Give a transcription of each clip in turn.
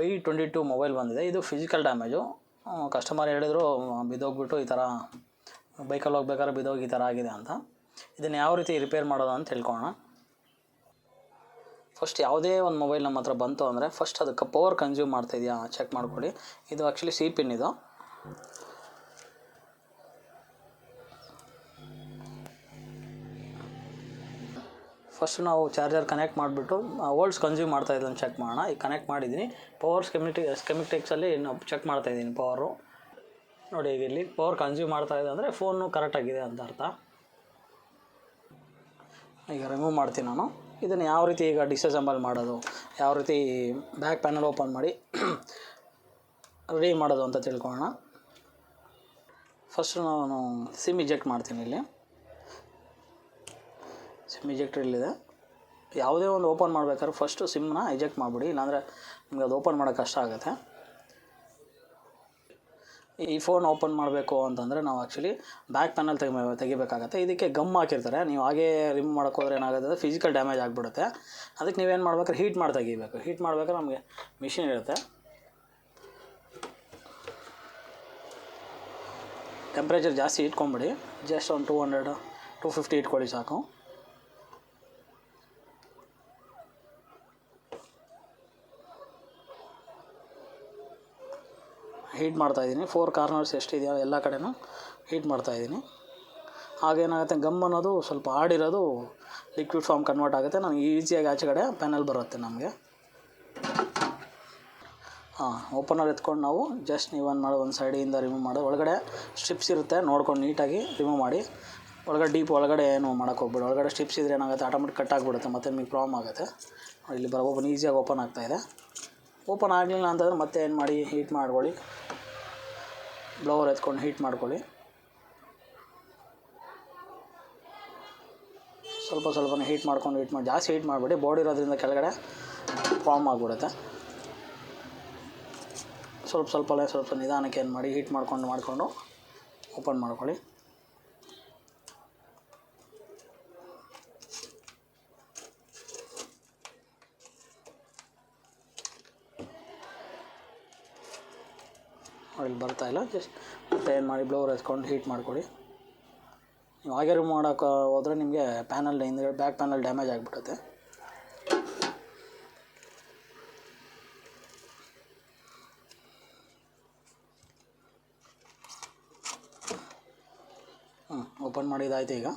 Y22 mobile ಬಂದಿದೆ. ಇದು physical damage. Customer ಹೇಳಿದ್ರು ಬಿದ್ದೋಗ್ಬಿಟ್ಟು ಈ ಥರ ಬೈಕಲ್ಲಿ ಹೋಗ್ಬೇಕಾದ್ರೆ ಬಿದ್ದೋಗಿ ಈ ಥರ ಆಗಿದೆ ಅಂತ. ಇದನ್ನು ಯಾವ ರೀತಿ ರಿಪೇರ್ ಮಾಡೋದು ಅಂತ ತಿಳ್ಕೊಳ್ಳೋಣ. ಫಸ್ಟ್ ಯಾವುದೇ ಒಂದು ಮೊಬೈಲ್ ನಮ್ಮ ಹತ್ರ ಬಂತು ಅಂದರೆ ಫಸ್ಟ್ ಅದಕ್ಕೆ ಪವರ್ ಕನ್ಸ್ಯೂಮ್ ಮಾಡ್ತಾಯಿದೆಯಾ ಚೆಕ್ ಮಾಡ್ಕೊಳ್ಳಿ. ಇದು ಆ್ಯಕ್ಚುಲಿ ಸಿ ಪಿನ್ ಇದು. ಫಸ್ಟ್ ನಾವು ಚಾರ್ಜರ್ ಕನೆಕ್ಟ್ ಮಾಡಿಬಿಟ್ಟು ವೋಲ್ಟ್ಸ್ ಕನ್ಸ್ಯೂಮ್ ಮಾಡ್ತಾಯಿದ್ದು ಅಂತ ಚೆಕ್ ಮಾಡೋಣ. ಈಗ ಕನೆಕ್ಟ್ ಮಾಡಿದ್ದೀನಿ. ಪವರ್ ಸ್ಕೆಮಿಟಿಕ್ಸಲ್ಲಿ ನಾವು ಚೆಕ್ ಮಾಡ್ತಾಯಿದ್ದೀನಿ ಪವರು. ನೋಡಿ ಈಗ ಇಲ್ಲಿ ಪವರ್ ಕನ್ಸ್ಯೂಮ್ ಮಾಡ್ತಾಯಿದೆ ಅಂದರೆ ಫೋನು ಕರೆಕ್ಟಾಗಿದೆ ಅಂತ ಅರ್ಥ. ಈಗ ರಿಮೂವ್ ಮಾಡ್ತೀನಿ ನಾನು. ಇದನ್ನು ಯಾವ ರೀತಿ ಈಗ ಡಿಸಸೆಂಬಲ್ ಮಾಡೋದು, ಯಾವ ರೀತಿ ಬ್ಯಾಕ್ ಪ್ಯಾನಲ್ ಓಪನ್ ಮಾಡಿ ರೆಡಿ ಮಾಡೋದು ಅಂತ ತಿಳ್ಕೊಳ್ಳೋಣ. ಫಸ್ಟು ನಾನು ಸಿಮ್ ಇಜೆಕ್ಟ್ ಮಾಡ್ತೀನಿ. ಇಲ್ಲಿ ಸಿಮ್ ಇಜೆಕ್ಟ್ರ್ ಇಲ್ಲಿದೆ. ಯಾವುದೇ ಒಂದು ಓಪನ್ ಮಾಡ್ಬೇಕಾದ್ರೆ ಫಸ್ಟು ಸಿಮ್ನ ಇಜೆಕ್ಟ್ ಮಾಡಿಬಿಡಿ, ಇಲ್ಲಾಂದರೆ ನಿಮಗೆ ಅದು ಓಪನ್ ಮಾಡೋಕ್ಕೆ ಕಷ್ಟ ಆಗುತ್ತೆ. ಈ ಫೋನ್ ಓಪನ್ ಮಾಡಬೇಕು ಅಂತಂದರೆ ನಾವು ಆ್ಯಕ್ಚುಲಿ ಬ್ಯಾಕ್ ಪ್ಯಾನಲ್ ತೆಗಿಬೇಕಾಗತ್ತೆ. ಇದಕ್ಕೆ ಗಮ್ ಹಾಕಿರ್ತಾರೆ. ನೀವು ಹಾಗೇ ರಿಮೂವ್ ಮಾಡೋಕ್ಕೆ ಹೋದರೆ ಏನಾಗುತ್ತೆ ಅಂದರೆ ಫಿಸಿಕಲ್ ಡ್ಯಾಮೇಜ್ ಆಗಿಬಿಡುತ್ತೆ. ಅದಕ್ಕೆ ನೀವೇನು ಮಾಡ್ಬೇಕಾದ್ರೆ ಹೀಟ್ ಮಾಡಿ ತೆಗಿಬೇಕು. ಹೀಟ್ ಮಾಡಬೇಕಾದ್ರೆ ನಮಗೆ ಮಿಷಿನ್ ಇರುತ್ತೆ. ಟೆಂಪ್ರೇಚರ್ ಜಾಸ್ತಿ ಇಟ್ಕೊಂಬಿಡಿ. ಜಸ್ಟ್ ಒಂದು 200-250 ಇಟ್ಕೊಳ್ಳಿ ಸಾಕು. ಹೀಟ್ ಮಾಡ್ತಾಯಿದ್ದೀನಿ. 4 ಕಾರ್ನರ್ಸ್ ಎಷ್ಟಿದೆಯೋ ಎಲ್ಲ ಕಡೆನೂ ಹೀಟ್ ಮಾಡ್ತಾಯಿದ್ದೀನಿ. ಹಾಗೇನಾಗುತ್ತೆ, ಗಮ್ ಅನ್ನೋದು ಸ್ವಲ್ಪ ಆಡಿರೋದು ಲಿಕ್ವಿಡ್ ಫಾರ್ಮ್ ಕನ್ವರ್ಟ್ ಆಗುತ್ತೆ. ನನಗೆ ಈಸಿಯಾಗಿ ಆಚೆ ಕಡೆ ಪ್ಯಾನಲ್ ಬರುತ್ತೆ ನಮಗೆ. ಓಪನರ್ ಎತ್ಕೊಂಡು ನಾವು ಜಸ್ಟ್ ನೀವೊಂದು ಮಾಡೋ ಒಂದು ಸೈಡಿಂದ ರಿಮೂವ್ ಮಾಡೋದು. ಒಳಗಡೆ ಸ್ಟ್ರಿಪ್ಸ್ ಇರುತ್ತೆ, ನೋಡ್ಕೊಂಡು ನೀಟಾಗಿ ರಿಮೂವ್ ಮಾಡಿ. ಒಳಗಡೆ ಡೀಪ್ ಒಳಗಡೆ ಏನು ಮಾಡೋಕ್ಕೆ ಹೋಗ್ಬಿಡಿ. ಒಳಗಡೆ ಸ್ಟ್ರಿಪ್ಸ್ ಇದ್ದರೆ ಏನಾಗುತ್ತೆ, ಆಟೋಮೆಟಿಕ್ ಕಟ್ ಆಗಿಬಿಡುತ್ತೆ, ಮತ್ತು ನಿಮಗೆ ಪ್ರಾಬ್ಲಮ್ ಆಗುತ್ತೆ. ಇಲ್ಲಿ ಓಪನ್ ಈಸಿಯಾಗಿ ಓಪನ್ ಆಗ್ತಾಯಿದೆ. ಓಪನ್ ಆಗಲಿಲ್ಲ ಅಂತಂದರೆ ಮತ್ತೆ ಏನು ಮಾಡಿ, ಹೀಟ್ ಮಾಡ್ಕೊಳ್ಳಿ. ಬ್ಲವರ್ ಎತ್ಕೊಂಡು ಹೀಟ್ ಮಾಡ್ಕೊಳ್ಳಿ. ಸ್ವಲ್ಪನೇ ಹೀಟ್ ಮಾಡಿ ಜಾಸ್ತಿ ಹೀಟ್ ಮಾಡಿಬಿಡಿ. ಬಾಡಿ ಇರೋದ್ರಿಂದ ಕೆಳಗಡೆ ಫಾರ್ಮ್ ಆಗಿಬಿಡುತ್ತೆ. ಸ್ವಲ್ಪ ನಿಧಾನಕ್ಕೆ ಏನು ಮಾಡಿ ಹೀಟ್ ಮಾಡಿಕೊಂಡು ಓಪನ್ ಮಾಡ್ಕೊಳ್ಳಿ. ಇಲ್ಲಿ ಬರ್ತಾಯಿಲ್ಲ. ಜಸ್ಟ್ ಮತ್ತೆ ಏನು ಮಾಡಿ ಬ್ಲವರ್ ಎತ್ಕೊಂಡು ಹೀಟ್ ಮಾಡ್ಕೊಳ್ಳಿ. ನೀವು ಹಾಗೆ ರಿಮೂವ್ ಮಾಡೋಕ್ಕೆ ಹೋದರೆ ನಿಮಗೆ ಪ್ಯಾನಲ್ ಹಿಂದೆ ಬ್ಯಾಕ್ ಪ್ಯಾನಲ್ ಡ್ಯಾಮೇಜ್ ಆಗಿಬಿಡುತ್ತೆ. ಓಪನ್ ಮಾಡಿದ್ದಾಯ್ತು. ಈಗ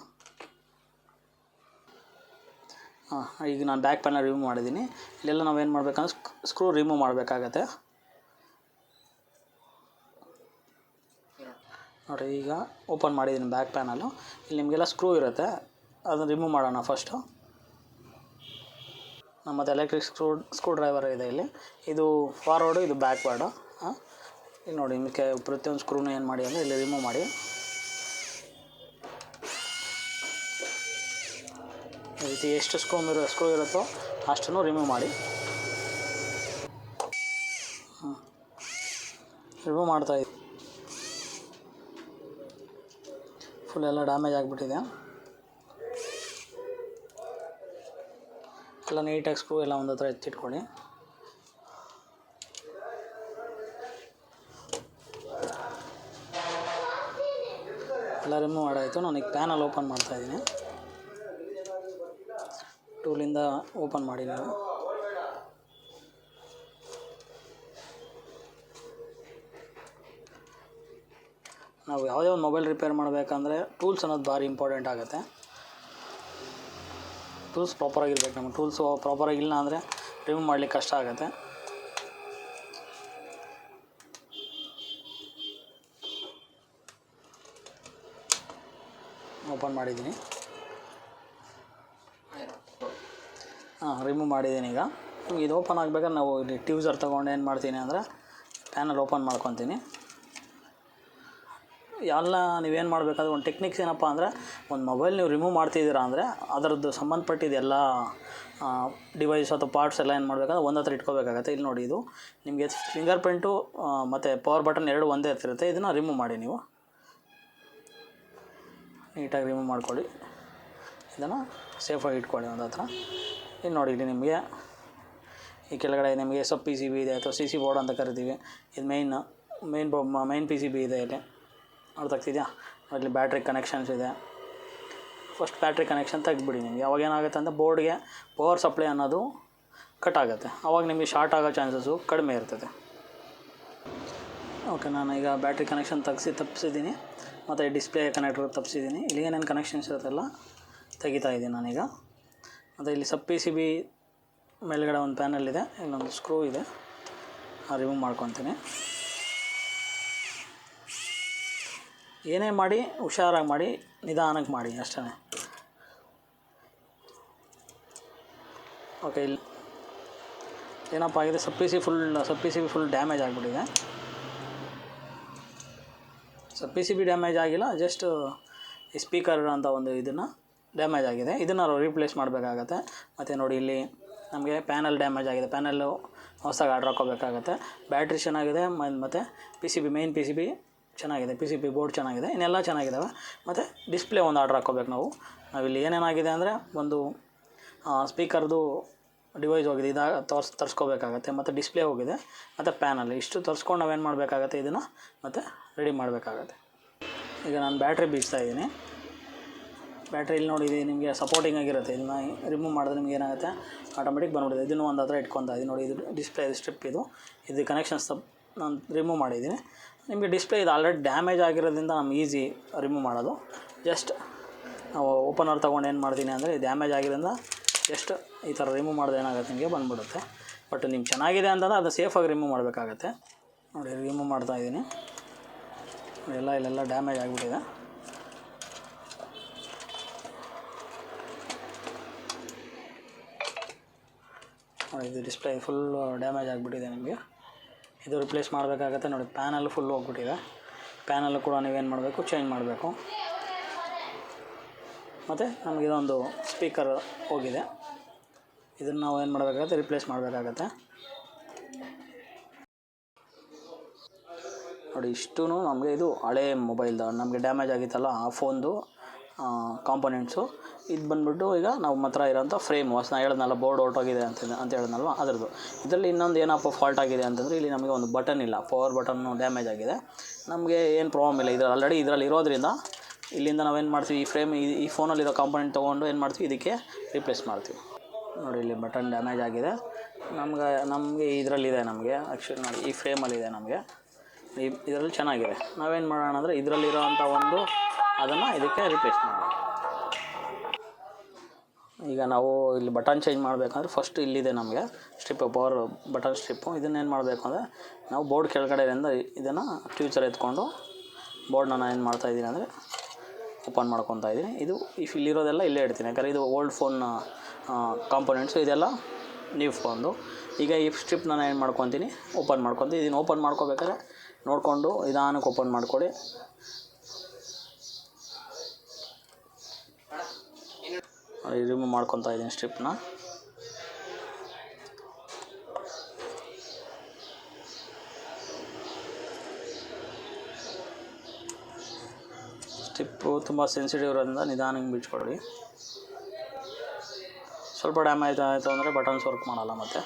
ನಾನು ಬ್ಯಾಕ್ ಪ್ಯಾನಲ್ ರಿಮೂವ್ ಮಾಡಿದ್ದೀನಿ. ಇಲ್ಲೆಲ್ಲ ನಾವೇನು ಮಾಡಬೇಕಂದ್ರೆ ಸ್ಕ್ರೂ ರಿಮೂವ್ ಮಾಡಬೇಕಾಗತ್ತೆ. ನೋಡಿ ಈಗ ಓಪನ್ ಮಾಡಿದ್ದೀನಿ ಬ್ಯಾಕ್ ಪ್ಯಾನಲು. ಇಲ್ಲಿ ನಿಮಗೆಲ್ಲ ಸ್ಕ್ರೂ ಇರುತ್ತೆ, ಅದನ್ನು ರಿಮೂವ್ ಮಾಡೋಣ ಫಸ್ಟು. ನಮ್ಮದು ಎಲೆಕ್ಟ್ರಿಕ್ ಸ್ಕ್ರೂ ಡ್ರೈವರ್ ಇದೆ ಇಲ್ಲಿ. ಇದು ಫಾರ್ವರ್ಡು, ಇದು ಬ್ಯಾಕ್ವರ್ಡು. ಇಲ್ಲಿ ನೋಡಿ ನಿಮಗೆ ಪ್ರತಿಯೊಂದು ಸ್ಕ್ರೂನ ಏನು ಮಾಡಿ ಅಂದರೆ ಇಲ್ಲಿ ರಿಮೂವ್ ಮಾಡಿ. ಈ ರೀತಿ ಎಷ್ಟು ಸ್ಕ್ರೂ ಇರುತ್ತೋ ಅಷ್ಟನ್ನು ರಿಮೂವ್ ಮಾಡಿ. ರಿಮೂವ್ ಮಾಡ್ತಾಯಿದ್ದೀನಿ. ಫುಲ್ ಎಲ್ಲ ಡ್ಯಾಮೇಜ್ ಆಗಿಬಿಟ್ಟಿದೆ. ಎಲ್ಲ ನೀಟಾಗಿ ಸ್ಕ್ರೂ ಎಲ್ಲ ಒಂದು ಹತ್ರ ಎತ್ತಿಟ್ಕೊಳ್ಳಿ. ಎಲ್ಲ ರಿಮೂವ್ ಮಾಡಾಯಿತು. ನಾನೀಗ ಪ್ಯಾನಲ್ ಓಪನ್ ಮಾಡ್ತಾಯಿದ್ದೀನಿ. ಟೂಲಿಂದ ಓಪನ್ ಮಾಡಿ ನೀವು. ನಾವು ಯಾವುದೇ ಒಂದು ಮೊಬೈಲ್ ರಿಪೇರ್ ಮಾಡಬೇಕಂದ್ರೆ ಟೂಲ್ಸ್ ಅನ್ನೋದು ಭಾರಿ ಇಂಪಾರ್ಟೆಂಟ್ ಆಗುತ್ತೆ. ಟೂಲ್ಸ್ ಪ್ರಾಪರಾಗಿರ್ಬೇಕು. ನಮಗೆ ಟೂಲ್ಸ್ ಪ್ರಾಪರಾಗಿಲ್ಲ ಅಂದರೆ ರಿಮೂವ್ ಮಾಡಲಿಕ್ಕೆ ಕಷ್ಟ ಆಗುತ್ತೆ. ಓಪನ್ ಮಾಡಿದ್ದೀನಿ. ರಿಮೂವ್ ಮಾಡಿದ್ದೀನಿ. ಈಗ ಇದು ಓಪನ್ ಆಗಬೇಕಾದ್ರೆ ನಾವು ಇಲ್ಲಿ ಟ್ಯೂಸರ್ ತೊಗೊಂಡು ಏನು ಮಾಡ್ತೀನಿ ಅಂದರೆ ಪ್ಯಾನಲ್ ಓಪನ್ ಮಾಡ್ಕೊತೀನಿ. ಎಲ್ಲ ನೀವೇನು ಮಾಡಬೇಕಾದ್ರೆ ಒಂದು ಟೆಕ್ನಿಕ್ಸ್ ಏನಪ್ಪ ಅಂದರೆ, ಒಂದು ಮೊಬೈಲ್ ನೀವು ರಿಮೂವ್ ಮಾಡ್ತಿದ್ದೀರಾ ಅಂದರೆ ಅದರದ್ದು ಸಂಬಂಧಪಟ್ಟಿದ್ದೆಲ್ಲ ಡಿವೈಸ್ ಅಥವಾ ಪಾರ್ಟ್ಸ್ ಎಲ್ಲ ಏನು ಮಾಡಬೇಕಂದ್ರೆ ಒಂದು ಹತ್ರ ಇಟ್ಕೋಬೇಕಾಗತ್ತೆ. ಇಲ್ಲಿ ನೋಡಿ, ಇದು ನಿಮಗೆ ಫಿಂಗರ್ ಪ್ರಿಂಟು ಮತ್ತು ಪವರ್ ಬಟನ್ ಎರಡು ಒಂದೇ ಇರ್ತಿರುತ್ತೆ. ಇದನ್ನು ರಿಮೂವ್ ಮಾಡಿ ನೀವು ನೀಟಾಗಿ ರಿಮೂವ್ ಮಾಡ್ಕೊಳ್ಳಿ. ಇದನ್ನು ಸೇಫಾಗಿ ಇಟ್ಕೊಳ್ಳಿ ಒಂದು ಹತ್ರ. ಇಲ್ಲಿ ನೋಡಿ, ಇಲ್ಲಿ ನಿಮಗೆ ಈ ಕೆಳಗಡೆ ನಿಮಗೆ ಸಬ್ ಪಿ ಸಿ ಬಿ ಇದೆ ಅಥವಾ ಸಿ ಸಿ ಬೋರ್ಡ್ ಅಂತ ಕರಿತೀವಿ. ಇದು ಮೇನ್ ಪಿ ಸಿ ಬಿ ಇದೆ ಇಲ್ಲಿ, ಅರ್ಥ ಆಗ್ತಿದೆಯಾ. ಅಲ್ಲಿ ಬ್ಯಾಟ್ರಿ ಕನೆಕ್ಷನ್ಸ್ ಇದೆ. ಫಸ್ಟ್ ಬ್ಯಾಟ್ರಿ ಕನೆಕ್ಷನ್ ತೆಗೆದುಬಿಡಿ. ನಿಮಗೆ ಅವಾಗ ಏನಾಗುತ್ತೆ ಅಂದರೆ ಬೋರ್ಡ್ಗೆ ಪವರ್ ಸಪ್ಲೈ ಅನ್ನೋದು ಕಟ್ ಆಗುತ್ತೆ. ಆವಾಗ ನಿಮಗೆ ಶಾರ್ಟ್ ಆಗೋ ಚಾನ್ಸಸ್ಸು ಕಡಿಮೆ ಇರ್ತದೆ. ಓಕೆ, ನಾನು ಈಗ ಬ್ಯಾಟ್ರಿ ಕನೆಕ್ಷನ್ ತಪ್ಪಿಸಿದ್ದೀನಿ ಮತ್ತು ಡಿಸ್ಪ್ಲೇ ಕನೆಕ್ಟರ್ ತಪ್ಪಿಸಿದ್ದೀನಿ. ಇಲ್ಲಿ ಏನೇನು ಕನೆಕ್ಷನ್ಸ್ ಇರುತ್ತೆಲ್ಲ ತೆಗಿತಾ ಇದ್ದೀನಿ ನಾನೀಗ. ಮತ್ತು ಇಲ್ಲಿ ಸಬ್ ಪಿ ಸಿ ಬಿ ಮೇಲ್ಗಡೆ ಒಂದು ಪ್ಯಾನಲ್ ಇದೆ, ಇಲ್ಲೊಂದು ಸ್ಕ್ರೂ ಇದೆ, ರಿಮೂವ್ ಮಾಡ್ಕೊತೀನಿ. ಏನೇ ಮಾಡಿ ಹುಷಾರಾಗಿ ಮಾಡಿ, ನಿಧಾನಕ್ಕೆ ಮಾಡಿ ಅಷ್ಟೇ. ಓಕೆ, ಇಲ್ಲಿ ಏನಪ್ಪ ಆಗಿದೆ, sub P C B full damage ಆಗಿಬಿಟ್ಟಿದೆ. Sub P C B damage ಆಗಿಲ್ಲ, ಜಸ್ಟ್ ಈ ಸ್ಪೀಕರ್ ಅಂತ ಒಂದು ಇದನ್ನು ಡ್ಯಾಮೇಜ್ ಆಗಿದೆ. ಇದನ್ನು ರೀಪ್ಲೇಸ್ ಮಾಡಬೇಕಾಗತ್ತೆ. ಮತ್ತು ನೋಡಿ ಇಲ್ಲಿ ನಮಗೆ ಪ್ಯಾನಲ್ ಡ್ಯಾಮೇಜ್ ಆಗಿದೆ. ಪ್ಯಾನಲ್ಲು ಹೊಸದಾಗಿ ಆರ್ಡ್ರ್ ಹಾಕೋಬೇಕಾಗತ್ತೆ. ಬ್ಯಾಟ್ರಿ ಚೆನ್ನಾಗಿದೆ ಮತ್ತು ಮೇನ್ ಪಿ ಸಿ ಬಿ ಚೆನ್ನಾಗಿದೆ, ಪಿ ಸಿ ಬಿ ಬೋರ್ಡ್ ಚೆನ್ನಾಗಿದೆ, ಇನ್ನೆಲ್ಲ ಚೆನ್ನಾಗಿದ್ದಾವೆ. ಮತ್ತು ಡಿಸ್ಪ್ಲೇ ಒಂದು ಆರ್ಡ್ರ್ ಹಾಕ್ಕೋಬೇಕು ನಾವಿಲ್ಲಿ ಏನೇನಾಗಿದೆ ಅಂದರೆ ಒಂದು ಸ್ಪೀಕರ್ದು ಡಿವೈಸ್ ಹೋಗಿದೆ, ತರಿಸ್ಕೋಬೇಕಾಗತ್ತೆ. ಮತ್ತು ಡಿಸ್ಪ್ಲೇ ಹೋಗಿದೆ ಮತ್ತು ಪ್ಯಾನಲ್, ಇಷ್ಟು ತರಿಸ್ಕೊಂಡು ನಾವೇನು ಮಾಡಬೇಕಾಗತ್ತೆ, ಇದನ್ನು ಮತ್ತು ರೆಡಿ ಮಾಡಬೇಕಾಗತ್ತೆ. ಈಗ ನಾನು ಬ್ಯಾಟ್ರಿ ಬೀಳ್ತಾಯಿದ್ದೀನಿ. ಬ್ಯಾಟ್ರಿ ಇಲ್ಲಿ ನೋಡಿ, ನಿಮಗೆ ಸಪೋರ್ಟಿಂಗ್ ಆಗಿರುತ್ತೆ. ಇದನ್ನು ರಿಮೂವ್ ಮಾಡಿದ್ರೆ ನಿಮ್ಗೆ ಏನಾಗುತ್ತೆ, ಆಟೋಮೆಟಿಕ್ ಬಂದ್ಬಿಡುತ್ತೆ. ಇದನ್ನು ಒಂದು ಹತ್ರ ಇಟ್ಕೊತಾ ಇದ್ದೀನಿ ನೋಡಿ. ಇದು ಡಿಸ್ಪ್ಲೇ ಸ್ಟ್ರಿಪ್, ಇದು ಕನೆಕ್ಷನ್ಸ್ ನಾನು ರಿಮೂವ್ ಮಾಡಿದ್ದೀನಿ. ನಿಮಗೆ ಡಿಸ್ಪ್ಲೇ ಇದು ಆಲ್ರೆಡಿ ಡ್ಯಾಮೇಜ್ ಆಗಿರೋದ್ರಿಂದ ನಮ್ಗೆ ಈಸಿ ರಿಮೂವ್ ಮಾಡೋದು. ಜಸ್ಟ್ ನಾವು ಓಪನರ್ ತೊಗೊಂಡು ಏನು ಮಾಡ್ತೀನಿ ಅಂದರೆ, ಡ್ಯಾಮೇಜ್ ಆಗಿರೋದ್ರಿಂದ ಜಸ್ಟ್ ಈ ಥರ ರಿಮೂವ್ ಮಾಡಿದ್ರೆ ಏನಾಗುತ್ತೆ, ನಿಮಗೆ ಬಂದುಬಿಡುತ್ತೆ. ಬಟ್ ನಿಮ್ಗೆ ಚೆನ್ನಾಗಿದೆ ಅಂತಂದರೆ ಅದು ಸೇಫಾಗಿ ರಿಮೂವ್ ಮಾಡಬೇಕಾಗತ್ತೆ. ನೋಡಿ, ರಿಮೂವ್ ಮಾಡ್ತಾಯಿದ್ದೀನಿ. ಇಲ್ಲೆಲ್ಲ ಡ್ಯಾಮೇಜ್ ಆಗಿಬಿಟ್ಟಿದೆ. ನೋಡಿ, ಇದು ಡಿಸ್ಪ್ಲೇ ಫುಲ್ ಡ್ಯಾಮೇಜ್ ಆಗಿಬಿಟ್ಟಿದೆ. ನಿಮಗೆ ಇದು ರಿಪ್ಲೇಸ್ ಮಾಡಬೇಕಾಗತ್ತೆ. ನೋಡಿ, ಪ್ಯಾನಲ್ ಫುಲ್ ಹೋಗ್ಬಿಟ್ಟಿದೆ. ಪ್ಯಾನಲ್ಲು ಕೂಡ ನೀವೇನು ಮಾಡಬೇಕು, ಚೇಂಜ್ ಮಾಡಬೇಕು. ಮತ್ತು ನಮಗಿದೊಂದು ಸ್ಪೀಕರ್ ಹೋಗಿದೆ, ಇದನ್ನು ನಾವು ಏನು ಮಾಡಬೇಕಾಗತ್ತೆ, ರಿಪ್ಲೇಸ್ ಮಾಡಬೇಕಾಗತ್ತೆ. ನೋಡಿ, ಇಷ್ಟೂ ನಮಗೆ ಇದು ಹಳೇ ಮೊಬೈಲ್ದು ನಮಗೆ ಡ್ಯಾಮೇಜ್ ಆಗಿತ್ತಲ್ಲ, ಆ ಫೋನ್ದು ಕಾಂಪೊನೆಂಟ್ಸು. ಇದು ಬಂದುಬಿಟ್ಟು ಈಗ ನಾವು ಹತ್ರ ಇರೋಂಥ ಫ್ರೇಮ್ ನಾನು ಹೇಳಿದ್ನಲ್ಲ, ಬೋರ್ಡ್ ಹೊರಟೋಗಿದೆ ಅಂತ ಹೇಳಿದ್ನಲ್ವ, ಅದರದ್ದು. ಇದರಲ್ಲಿ ಇನ್ನೊಂದು ಏನಪ್ಪ ಫಾಲ್ಟ್ ಆಗಿದೆ ಅಂತಂದರೆ, ಇಲ್ಲಿ ನಮಗೆ ಒಂದು ಬಟನ್ ಇಲ್ಲ, ಪವರ್ ಬಟನ್ನು ಡ್ಯಾಮೇಜ್ ಆಗಿದೆ. ನಮಗೆ ಏನು ಪ್ರಾಬ್ಲಮ್ ಇಲ್ಲ, ಆಲ್ರೆಡಿ ಇದರಲ್ಲಿ ಇರೋದ್ರಿಂದ ಇಲ್ಲಿಂದ ನಾವೇನು ಮಾಡ್ತೀವಿ, ಈ ಫ್ರೇಮ್ ಈ ಫೋನಲ್ಲಿರೋ ಕಾಂಪೊನೆಂಟ್ ತೊಗೊಂಡು ಏನು ಮಾಡ್ತೀವಿ, ಇದಕ್ಕೆ ರಿಪ್ಲೇಸ್ ಮಾಡ್ತೀವಿ. ನೋಡಿ, ಇಲ್ಲಿ ಬಟನ್ ಡ್ಯಾಮೇಜ್ ಆಗಿದೆ. ನಮಗೆ ಇದರಲ್ಲಿದೆ, ನಮಗೆ ಆ್ಯಕ್ಚುಲಿ ನೋಡಿ ಈ ಫ್ರೇಮಲ್ಲಿದೆ. ನಮಗೆ ಇದರಲ್ಲಿ ಚೆನ್ನಾಗಿದೆ. ನಾವೇನು ಮಾಡೋಣ ಅಂದರೆ, ಇದರಲ್ಲಿರೋ ಅಂಥ ಅದನ್ನು ಇದಕ್ಕೆ ರಿಪ್ಲೇಸ್ ಮಾಡೋಣ. ಈಗ ನಾವು ಇಲ್ಲಿ ಬಟನ್ ಚೇಂಜ್ ಮಾಡಬೇಕಂದ್ರೆ ಫಸ್ಟ್ ಇಲ್ಲಿದೆ ನಮಗೆ ಸ್ಟ್ರಿಪ್, ಪವರ್ ಬಟನ್ ಸ್ಟ್ರಿಪ್ಪು. ಇದನ್ನೇನು ಮಾಡಬೇಕು ಅಂದರೆ, ನಾವು ಬೋರ್ಡ್ ಕೆಳಗಡೆಯಿಂದ ಇದನ್ನು ಟ್ಯೂಚರ್ ಎತ್ಕೊಂಡು ಬೋರ್ಡ್ನ ನಾನು ಏನು ಮಾಡ್ತಾಯಿದ್ದೀನಿ ಅಂದರೆ ಓಪನ್ ಮಾಡ್ಕೊತಾ ಇದ್ದೀನಿ. ಇದು ಇಲ್ಲಿರೋದೆಲ್ಲ ಇಲ್ಲೇ ಇಡ್ತೀನಿ, ಯಾಕಂದರೆ ಇದು ಓಲ್ಡ್ ಫೋನ್ನ ಕಾಂಪೊನೆಂಟ್ಸು, ಇದೆಲ್ಲ ನ್ಯೂ ಫೋನ್ದು. ಈಗ ಈ ಸ್ಟ್ರಿಪ್ ನಾನು ಏನು ಮಾಡ್ಕೊತೀನಿ, ಓಪನ್ ಮಾಡ್ಕೊತೀನಿ. ಇದನ್ನು ಓಪನ್ ಮಾಡ್ಕೋಬೇಕಾದ್ರೆ ನೋಡಿಕೊಂಡು ನಿಧಾನಕ್ಕೆ ಓಪನ್ ಮಾಡ್ಕೊಳ್ಳಿ. ರಿಮೂವ್ ಮಾಡ್ಕೊತಾ ಇದ್ದೀನಿ ಸ್ಟ್ರಿಪ್ನ. ಸ್ಟ್ರಿಪ್ಪು ತುಂಬ ಸೆನ್ಸಿಟಿವ್ ಇರೋದ್ರಿಂದ ನಿಧಾನಕ್ಕೆ ಬಿಚ್ಕೊಳ್ಳಿ. ಸ್ವಲ್ಪ ಡ್ಯಾಮೇಜ್ ಆಯಿತು ಅಂದರೆ ಬಟನ್ಸ್ ವರ್ಕ್ ಮಾಡಲ್ಲ. ಮತ್ತು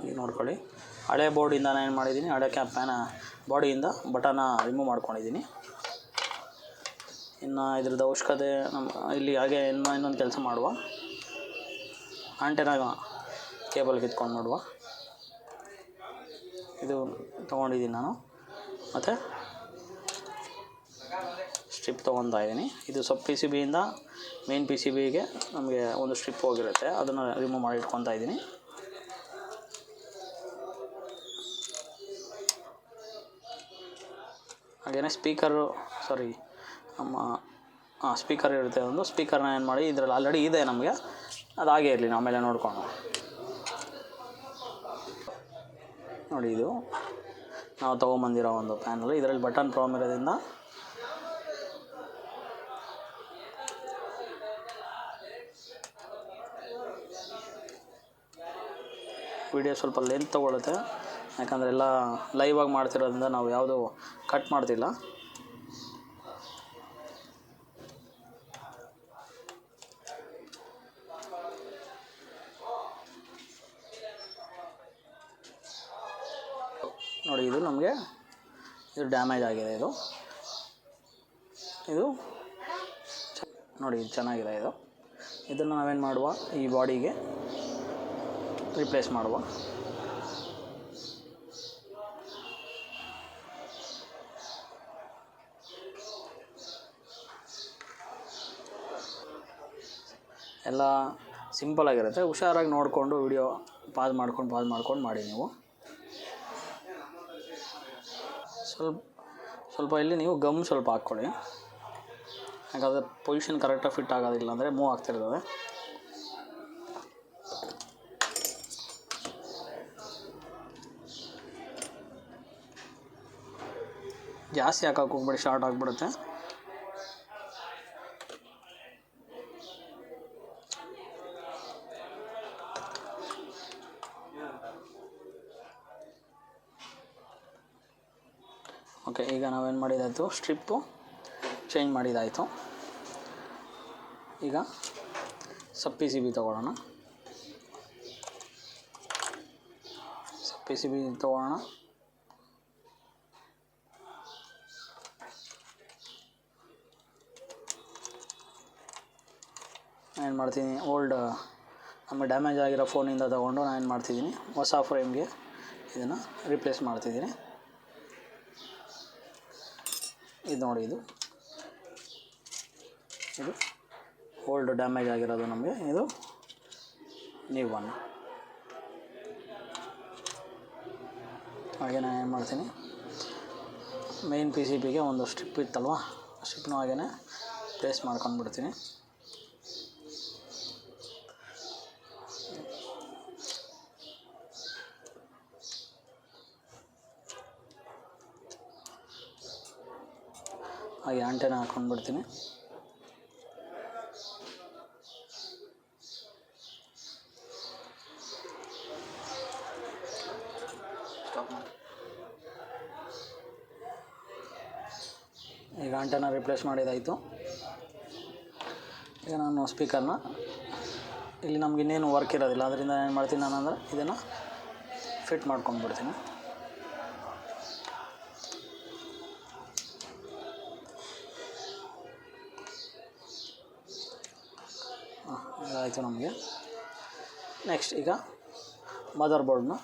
ಈಗ ನೋಡ್ಕೊಳ್ಳಿ, ಹಳೆ ಬೋರ್ಡಿಂದ ನಾನು ಏನು ಮಾಡಿದ್ದೀನಿ, ಹಳೆ ಬಾಡಿಯಿಂದ ಬಟನ್ನ ರಿಮೂವ್ ಮಾಡ್ಕೊಂಡಿದ್ದೀನಿ. ಇನ್ನು ಇದ್ರದ್ದು ಅವಶ್ಯಕತೆ ಇಲ್ಲಿ ಹಾಗೆ ಇನ್ನೊಂದು ಕೆಲಸ ಮಾಡುವ, ಆಂಟೆನಾ ಕೇಬಲ್ ಕಿತ್ಕೊಂಡು ನೋಡುವ. ಇದು ತೊಗೊಂಡಿದ್ದೀನಿ ನಾನು. ಮತ್ತು ಸ್ಟ್ರಿಪ್ ತೊಗೊತಾ ಇದ್ದೀನಿ. ಇದು ಸಬ್ ಪಿ ಸಿ ಬಿಯಿಂದ ಮೇನ್ ಪಿ ಸಿ ಬಿಗೆ ನಮಗೆ ಒಂದು ಸ್ಟ್ರಿಪ್ ಹೋಗಿರುತ್ತೆ, ಅದನ್ನು ರಿಮೂವ್ ಮಾಡಿ ಇಟ್ಕೊತಾ ಇದ್ದೀನಿ. ಹಾಗೆಯೇ ಸ್ಪೀಕರ್ ಇರುತ್ತೆ, ಒಂದು ಸ್ಪೀಕರ್ನ ಏನು ಮಾಡಿ, ಇದರಲ್ಲಿ ಆಲ್ರೆಡಿ ಇದೆ ನಮಗೆ, ಅದು ಹಾಗೆ ಇರಲಿ, ಆಮೇಲೆ ನೋಡ್ಕೊಂಡು. ನೋಡಿ, ಇದು ನಾವು ತೊಗೊಂಬಂದಿರೋ ಒಂದು ಪ್ಯಾನಲ್. ಇದರಲ್ಲಿ ಬಟನ್ ಪ್ರಾಬ್ಲಮ್ ಇರೋದ್ರಿಂದ ವೀಡಿಯೋ ಸ್ವಲ್ಪ ಲೆಂತ್ ತೊಗೊಳುತ್ತೆ, ಯಾಕಂದರೆ ಎಲ್ಲ ಲೈವಾಗಿ ಮಾಡ್ತಿರೋದ್ರಿಂದ ನಾವು ಯಾವುದು ಕಟ್ ಮಾಡ್ತಿಲ್ಲ. ನೋಡಿ ಇದು ನಮಗೆ ಇದು ಡ್ಯಾಮೇಜ್ ಆಗಿದೆ. ಇದು ನೋಡಿ ಇದು ಚೆನ್ನಾಗಿದೆ. ಇದನ್ನು ನಾವೇನು ಮಾಡುವ, ಈ ಬಾಡಿಗೆ ರಿಪ್ಲೇಸ್ ಮಾಡುವ. ಎಲ್ಲ ಸಿಂಪಲಾಗಿರುತ್ತೆ. ಹುಷಾರಾಗಿ ನೋಡಿಕೊಂಡು ವಿಡಿಯೋ ಪಾಸ್ ಮಾಡ್ಕೊಂಡು ಮಾಡಿ ನೀವು. ಸ್ವಲ್ಪ ಇಲ್ಲಿ ನೀವು ಗಮ್ ಸ್ವಲ್ಪ ಹಾಕ್ಕೊಳ್ಳಿ, ಯಾಕಂದರೆ ಪೊಸಿಷನ್ ಕರೆಕ್ಟಾಗಿ ಫಿಟ್ ಆಗೋದಿಲ್ಲ ಅಂದರೆ ಮೂವ್ ಆಗ್ತಿರ್ತದೆ. ಜಾಸ್ತಿ ಹಾಕಕ್ಕೆ ಹೋಗ್ಬೇಡಿ, ಶಾರ್ಟ್ ಆಗಿಬಿಡುತ್ತೆ. ಓಕೆ, ಈಗ ನಾವೇನು ಮಾಡಿದಾಯಿತು, ಸ್ಟ್ರಿಪ್ಪು ಚೇಂಜ್ ಮಾಡಿದಾಯಿತು. ಈಗ ಸಬ್ ಪಿ ಸಿ ಬಿ ತೊಗೊಳ್ಳೋಣ. ಏನು ಮಾಡ್ತೀನಿ, ನಮ್ಮ ಡ್ಯಾಮೇಜ್ ಆಗಿರೋ ಫೋನಿಂದ ತೊಗೊಂಡು ನಾನು ಏನು ಮಾಡ್ತಿದ್ದೀನಿ, ಹೊಸ ಫ್ರೇಮ್ಗೆ ಇದನ್ನು ರಿಪ್ಲೇಸ್ ಮಾಡ್ತಿದ್ದೀನಿ. ಇದು ನೋಡಿ, ಇದು ಓಲ್ಡ್ ಡ್ಯಾಮೇಜ್ ಆಗಿರೋದು ನಮಗೆ, ಇದು ನ್ಯೂ ಒನ್. ಹಾಗೆ ನಾನು ಏನು ಮಾಡ್ತೀನಿ, ಮೇನ್ ಪಿ ಸಿ ಬಿಗೆ ಒಂದು ಸ್ಟ್ರಿಪ್ ಇತ್ತಲ್ವ, ಸ್ಟ್ರಿಪ್ನೂ ಹಾಗೇ ಪ್ಲೇಸ್ ಮಾಡ್ಕೊಂಡ್ಬಿಡ್ತೀನಿ. ಹಾಗೆ ಆಂಟೆನ ಹಾಕ್ಕೊಂಡ್ಬಿಡ್ತೀನಿ. ಈಗ ಆಂಟೆನ ರಿಪ್ಲೇಸ್ ಮಾಡಿದಾಯಿತು. ಈಗ ನಾನು ಸ್ಪೀಕರ್ನ ಇಲ್ಲಿ ನಮ್ಗೆ ಇನ್ನೇನು ವರ್ಕ್ ಇರೋದಿಲ್ಲ, ಅದರಿಂದ ಏನು ಮಾಡ್ತೀನಿ ನಾನು ಅಂದರೆ ಇದನ್ನು ಫಿಟ್ ಮಾಡ್ಕೊಂಡ್ಬಿಡ್ತೀನಿ. ಇದಾಯಿತು ನಮಗೆ. ನೆಕ್ಸ್ಟ್ ಈಗ ಮದರ್ ಬೋರ್ಡ್ನ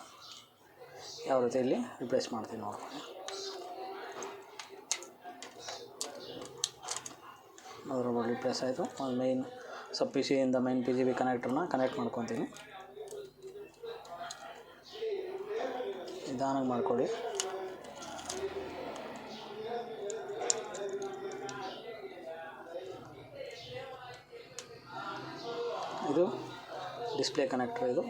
ಯಾವ ರೀತಿ ಇಲ್ಲಿ ರಿಪ್ಲೇಸ್ ಮಾಡ್ತೀನಿ ನೋಡ್ಕೊಳ್ಳಿ. ಮದರ್ ಬೋರ್ಡ್ ರಿಪ್ಲೇಸ್ ಆಯಿತು. ಒಂದು ಮೈನ್ ಸಬ್ ಪಿ ಸಿಯಿಂದ ಮೈನ್ ಪಿ ಜಿ ಬಿ ಕನೆಕ್ಟ್ರನ್ನ ಕನೆಕ್ಟ್ ಮಾಡ್ಕೊತೀನಿ. ನಿಧಾನಕ್ಕೆ ಮಾಡ್ಕೊಳ್ಳಿ. ಇದು ಡಿಸ್ಪ್ಲೇ ಕನೆಕ್ಟ್ರ್. ಇದು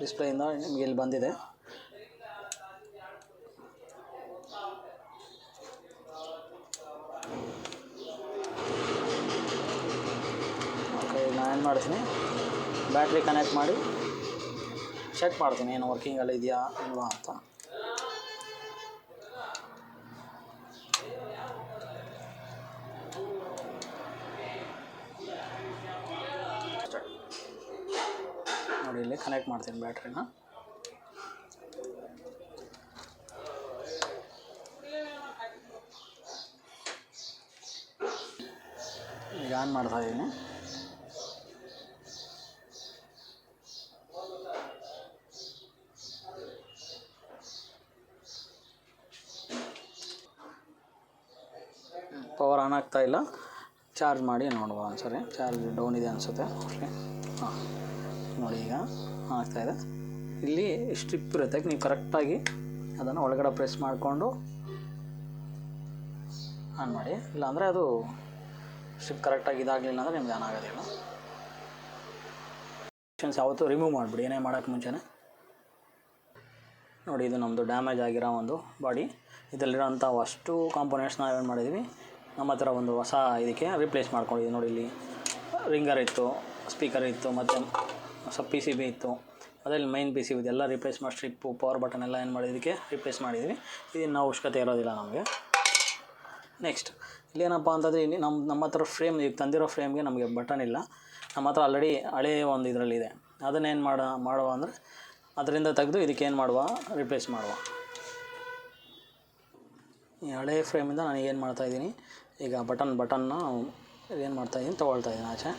ಡಿಸ್ಪ್ಲೇಯಿಂದ ನಿಮಗೆ ಇಲ್ಲಿ ಬಂದಿದೆ. ಓಕೆ, ನಾನೇನು ಮಾಡ್ತೀನಿ, ಬ್ಯಾಟ್ರಿ ಕನೆಕ್ಟ್ ಮಾಡಿ ಚೆಕ್ ಮಾಡ್ತೀನಿ ಏನು ವರ್ಕಿಂಗಲ್ಲಿ ಇದೆಯಾ ಇಲ್ವಾ ಅಂತ. ನೋಡಿ ಇಲ್ಲಿ ಕನೆಕ್ಟ್ ಮಾಡ್ತೀನಿ ಬ್ಯಾಟ್ರಿನ. ಈಗ ಆನ್ ಮಾಡ್ತಾ ಇದ್ದೀನಿ. ಪವರ್ ಆನ್ ಆಗ್ತಾ ಇಲ್ಲ, ಚಾರ್ಜ್ ಮಾಡಿ ನೋಡುವ ಒಂದ್ಸರಿ. ಚಾರ್ಜ್ ಡೌನ್ ಇದೆ ಅನಿಸುತ್ತೆ. ಓಕೆ, ಹಾಂ ನೋಡಿ ಈಗ ಆಗ್ತಾಯಿದೆ. ಇಲ್ಲಿ ಸ್ಟ್ರಿಪ್ ಇರುತ್ತೆ, ನೀವು ಕರೆಕ್ಟಾಗಿ ಅದನ್ನು ಒಳಗಡೆ ಪ್ರೆಸ್ ಮಾಡಿಕೊಂಡು ಆನ್ ಮಾಡಿ. ಇಲ್ಲಾಂದರೆ ಅದು ಸ್ಟ್ರಿಪ್ ಕರೆಕ್ಟಾಗಿ ಇದಾಗಲಿಲ್ಲ ಅಂದರೆ ನಿಮ್ಗೆ ಆನ್ ಆಗೋದಿಲ್ಲ. ಆಪ್ಷನ್ಸ್ ಯಾವತ್ತೂ ರಿಮೂವ್ ಮಾಡಿಬಿಡಿ ಏನೇ ಮಾಡೋಕ್ಕೆ ಮುಂಚೆನೇ. ನೋಡಿ, ಇದು ನಮ್ಮದು ಡ್ಯಾಮೇಜ್ ಆಗಿರೋ ಒಂದು ಬಾಡಿ. ಇದರಲ್ಲಿರೋಂಥ ಅಷ್ಟು ಕಾಂಪೋನೆಂಟ್ಸ್ ನಾವೇನು ಮಾಡಿದ್ವಿ, ನಮ್ಮ ಹತ್ರ ಒಂದು ಹೊಸ ಇದಕ್ಕೆ ರಿಪ್ಲೇಸ್ ಮಾಡ್ಕೊಂಡಿದ್ದೀವಿ. ನೋಡಿ, ಇಲ್ಲಿ ರಿಂಗರ್ ಇತ್ತು, ಸ್ಪೀಕರ್ ಇತ್ತು, ಮತ್ತು ಸಬ್ ಪಿ ಸಿ ಬಿ ಇತ್ತು. ಅದರಲ್ಲಿ ಮೈನ್ ಪೀಸ್ ಇದೆಲ್ಲ ರಿಪ್ಲೇಸ್ ಮಾಡಿ ಸ್ಟ್ರಿಪ್ಪು ಪವರ್ ಬಟನ್ ಎಲ್ಲ ಏನು ಮಾಡಿದ್ದಕ್ಕೆ ರಿಪ್ಲೇಸ್ ಮಾಡಿದ್ವಿ. ಇದನ್ನು ಅವಶ್ಯಕತೆ ಇರೋದಿಲ್ಲ ನಮಗೆ. ನೆಕ್ಸ್ಟ್ ಇಲ್ಲೇನಪ್ಪ ಅಂತಂದರೆ ಇಲ್ಲಿ ನಮ್ಮ ಹತ್ರ ಫ್ರೇಮ್ ಈಗ ತಂದಿರೋ ಫ್ರೇಮ್ಗೆ ನಮಗೆ ಬಟನ್ ಇಲ್ಲ. ನಮ್ಮ ಹತ್ರ ಆಲ್ರೆಡಿ ಹಳೆಯ ಒಂದು ಇದರಲ್ಲಿದೆ. ಅದನ್ನೇನು ಮಾಡುವ ಅಂದರೆ ಅದರಿಂದ ತೆಗೆದು ಇದಕ್ಕೇನು ಮಾಡುವ, ರಿಪ್ಲೇಸ್ ಮಾಡುವ. ಈ ಹಳೆಯ ಫ್ರೇಮಿಂದ ನಾನು ಏನು ಮಾಡ್ತಾಯಿದ್ದೀನಿ, ಈಗ ಬಟನ್ನ ಏನು ಮಾಡ್ತಾಯಿದ್ದೀನಿ, ತೊಗೊಳ್ತಾಯಿದ್ದೀನಿ ಆಚೆ.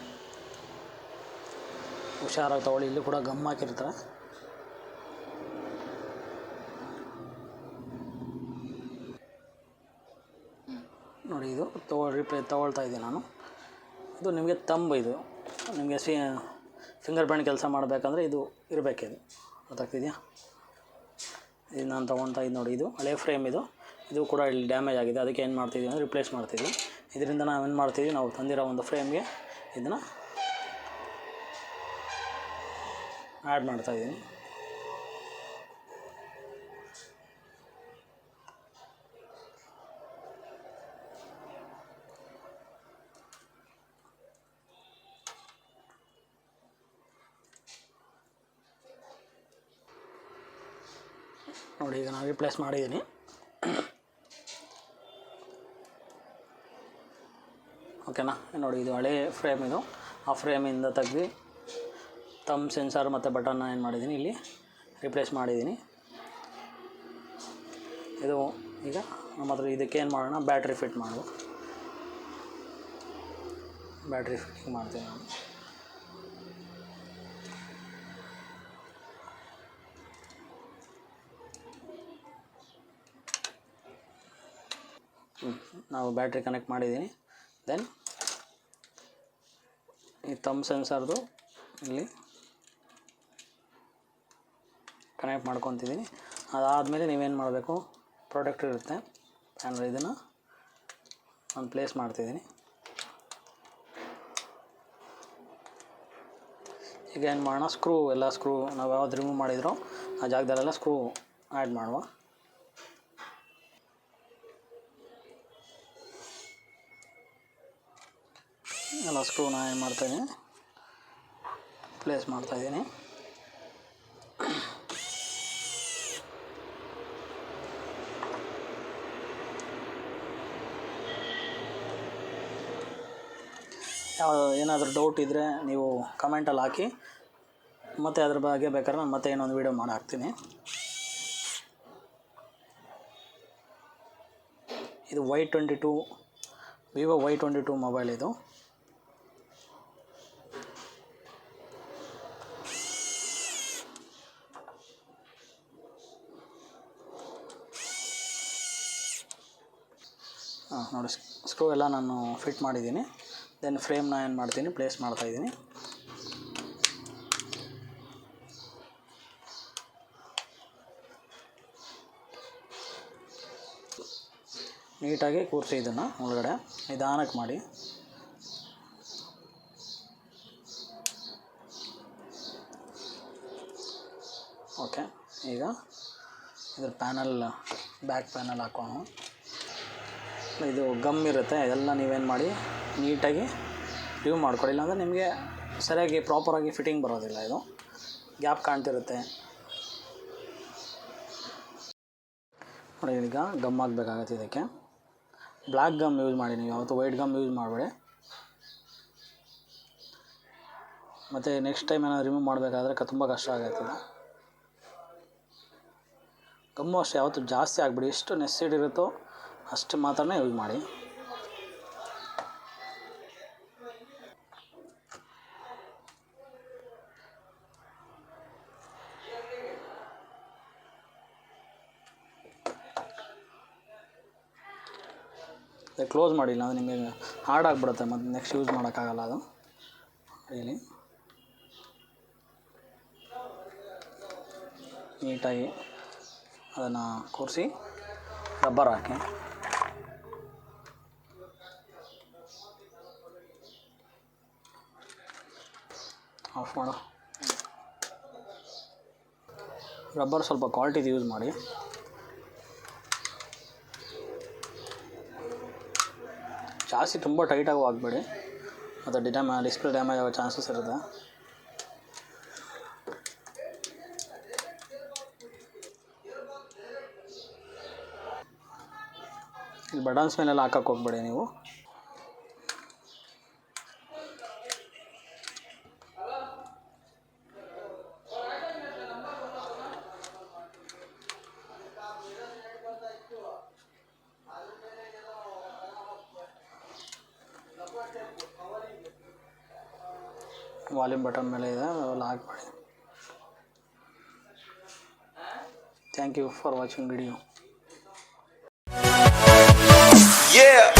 ಹುಷಾರಾಗಿ ತೊಗೊಳ್ಳಿ. ಇಲ್ಲಿ ಕೂಡ ಗಮ್ ಹಾಕಿರ್ತಾರೆ. ನೋಡಿ ಇದು ತೊಗೊಳ್ತಾ ಇದ್ದೀನಿ ನಾನು. ಇದು ನಿಮಗೆ ಇದು ನಿಮಗೆ ಫಿಂಗರ್ ಪ್ರಿಂಟ್ ಕೆಲಸ ಮಾಡಬೇಕಂದ್ರೆ ಇದು ಇರಬೇಕಿದು, ಗೊತ್ತಾಗ್ತಿದೆಯಾ? ಇದು ನಾನು ತೊಗೊಳ್ತಾ ಇದ್ದು ನೋಡಿ. ಇದು ಹಳೆ ಫ್ರೇಮ್ ಇದು ಕೂಡ ಇಲ್ಲಿ ಡ್ಯಾಮೇಜ್ ಆಗಿದೆ. ಅದಕ್ಕೆ ಏನು ಮಾಡ್ತಿದ್ದೀವಿ ಅಂದರೆ ರಿಪ್ಲೇಸ್ ಮಾಡ್ತಿದ್ವಿ. ಇದರಿಂದ ನಾವೇನು ಮಾಡ್ತಿದ್ವಿ, ನಾವು ತಂದಿರೋ ಒಂದು ಫ್ರೇಮ್ಗೆ ಇದನ್ನು ಆ್ಯಡ್ ಮಾಡ್ತಾಯಿದ್ದೀನಿ. ನೋಡಿ ಈಗ ನಾನು ರಿಪ್ಲೇಸ್ ಮಾಡಿದ್ದೀನಿ. ಓಕೆನಾ? ನೋಡಿ ಇದು ಹಳೆ ಫ್ರೇಮ್ ಆ ಫ್ರೇಮಿಂದ ತೆಗ್ದು ಸೆನ್ಸಾರ್ ಮತ್ತು ಬಟನ್ನ ಏನು ಮಾಡಿದ್ದೀನಿ, ಇಲ್ಲಿ ರಿಪ್ಲೇಸ್ ಮಾಡಿದ್ದೀನಿ. ಇದು ಈಗ ನಮ್ಮ ಹತ್ರ ಇದಕ್ಕೆ ಏನು ಮಾಡೋಣ, ಬ್ಯಾಟ್ರಿ ಫಿಟ್ ಮಾಡುವ. ಬ್ಯಾಟ್ರಿ ಫಿಟ್ಟಿಂಗ್ ಮಾಡ್ತೀನಿ ನಾನು. ನಾವು ಬ್ಯಾಟ್ರಿ ಕನೆಕ್ಟ್ ಮಾಡಿದ್ದೀನಿ. ದೆನ್ ಈ ಸೆನ್ಸಾರ್ದು ಇಲ್ಲಿ ಕನೆಕ್ಟ್ ಮಾಡ್ಕೊತಿದ್ದೀನಿ. ಅದಾದಮೇಲೆ ನೀವೇನು ಮಾಡಬೇಕು, ಪ್ರೊಟೆಕ್ಟರ್ ಇರುತ್ತೆ ಪ್ಯಾನಲ್, ಇದನ್ನು ನಾನು ಪ್ಲೇಸ್ ಮಾಡ್ತಿದ್ದೀನಿ. ಈಗ ಏನು ಮಾಡೋಣ, ಸ್ಕ್ರೂ ನಾವು ಯಾವ್ದು ರಿಮೂವ್ ಮಾಡಿದ್ರೋ ಆ ಜಾಗದಲ್ಲೆಲ್ಲ ಸ್ಕ್ರೂ ಆ್ಯಡ್ ಮಾಡುವ. ಎಲ್ಲ ಸ್ಕ್ರೂನ ಏನು ಮಾಡ್ತಾಯಿದ್ದೀನಿ, ಪ್ಲೇಸ್ ಮಾಡ್ತಾಯಿದ್ದೀನಿ. ಏನಾದರೂ ಡೌಟ್ ಇದ್ದರೆ ನೀವು ಕಮೆಂಟಲ್ಲಿ ಹಾಕಿ, ಮತ್ತು ಅದ್ರ ಬಗ್ಗೆ ಬೇಕಾದ್ರೆ ನಾನು ಮತ್ತೆ ಇನ್ನೊಂದು ವೀಡಿಯೋ ಮಾಡಿ ಹಾಕ್ತೀನಿ. ಇದು Y22 ವಿವೋ Y22 ಮೊಬೈಲ್ ಇದು. ನೋಡಿ ಸ್ಕ್ರೂ ಎಲ್ಲ ನಾನು ಫಿಟ್ ಮಾಡಿದ್ದೀನಿ. ದೆನ್ ಫ್ರೇಮ್ನ ಏನು ಮಾಡ್ತೀನಿ, ಪ್ಲೇಸ್ ಮಾಡ್ತಾಯಿದ್ದೀನಿ. ನೀಟಾಗಿ ಕೂರಿಸಿ ಇದನ್ನು ಒಳಗಡೆ ನಿಧಾನಕ್ಕೆ ಮಾಡಿ. ಓಕೆ, ಈಗ ಇದ್ರ ಬ್ಯಾಕ್ ಪ್ಯಾನಲ್ ಹಾಕೋಣ. ಇದು ಗಮ್ ಇರುತ್ತೆ, ಇದೆಲ್ಲ ನೀವೇನು ಮಾಡಿ ನೀಟಾಗಿ ರಿಮೂವ್ ಮಾಡ್ಕೊಳ್ಳಿ. ಇಲ್ಲಾಂದರೆ ನಿಮಗೆ ಸರಿಯಾಗಿ ಪ್ರಾಪರಾಗಿ ಫಿಟ್ಟಿಂಗ್ ಬರೋದಿಲ್ಲ. ಇದು ಗ್ಯಾಪ್ ಕಾಣ್ತಿರುತ್ತೆ ನೋಡಿ. ಈಗ ಗಮ್ ಹಾಕಬೇಕಾಗತ್ತೆ. ಇದಕ್ಕೆ ಬ್ಲ್ಯಾಕ್ ಗಮ್ ಯೂಸ್ ಮಾಡಿ, ನೀವು ಯಾವತ್ತೂ ವೈಟ್ ಗಮ್ ಯೂಸ್ ಮಾಡಬೇಡಿ. ಮತ್ತು ನೆಕ್ಸ್ಟ್ ಟೈಮ್ ಏನಾದ್ರು ರಿಮೂವ್ ಮಾಡಬೇಕಾದ್ರೆ ತುಂಬ ಕಷ್ಟ ಆಗುತ್ತದೆ. ಗಮ್ಮು ಅಷ್ಟೇ ಯಾವತ್ತೂ ಜಾಸ್ತಿ ಆಗಿಬಿಡಿ, ಎಷ್ಟು ನೆಸ್ಸಿಡ್ ಇರುತ್ತೋ ಅಷ್ಟು ಮಾತ್ರನೇ ಯೂಸ್ ಮಾಡಿ. ಕ್ಲೋಸ್ ಮಾಡಿಲ್ಲ ಅಂದರೆ ನಿಮಗೆ ಹಾರ್ಡ್ ಆಗಿಬಿಡುತ್ತೆ, ಮತ್ತು ನೆಕ್ಸ್ಟ್ ಯೂಸ್ ಮಾಡೋಕ್ಕಾಗಲ್ಲ. ಅದು ಇಲ್ಲಿ ನೀಟಾಗಿ ಅದನ್ನು ಕೂರಿಸಿ ರಬ್ಬರ್ ಹಾಕಿ ಆಫ್ ಮಾಡು. ರಬ್ಬರ್ ಸ್ವಲ್ಪ ಕ್ವಾಲಿಟಿದು ಯೂಸ್ ಮಾಡಿ. ಜಾಸ್ತಿ ತುಂಬ ಟೈಟಾಗೂ ಆಗಬೇಡಿ, ಮತ್ತು ಡಿಸ್ಪ್ಲೇ ಡ್ಯಾಮೇಜ್ ಆಗೋ ಚಾನ್ಸಸ್ ಇರುತ್ತೆ. ಇಲ್ಲಿ ಬಟನ್ಸ್ ಮೇಲೆಲ್ಲ ಹಾಕಕ್ಕೆ ಹೋಗ್ಬೇಡಿ ನೀವು. ವಾಲ್ಯೂಮ್ ಬಟನ್ ಮೇಲೆ ಇದೆ, ಅವೆಲ್ಲ ಹಾಕ್ಬೇಡಿ. Thank you for watching video. Yeah.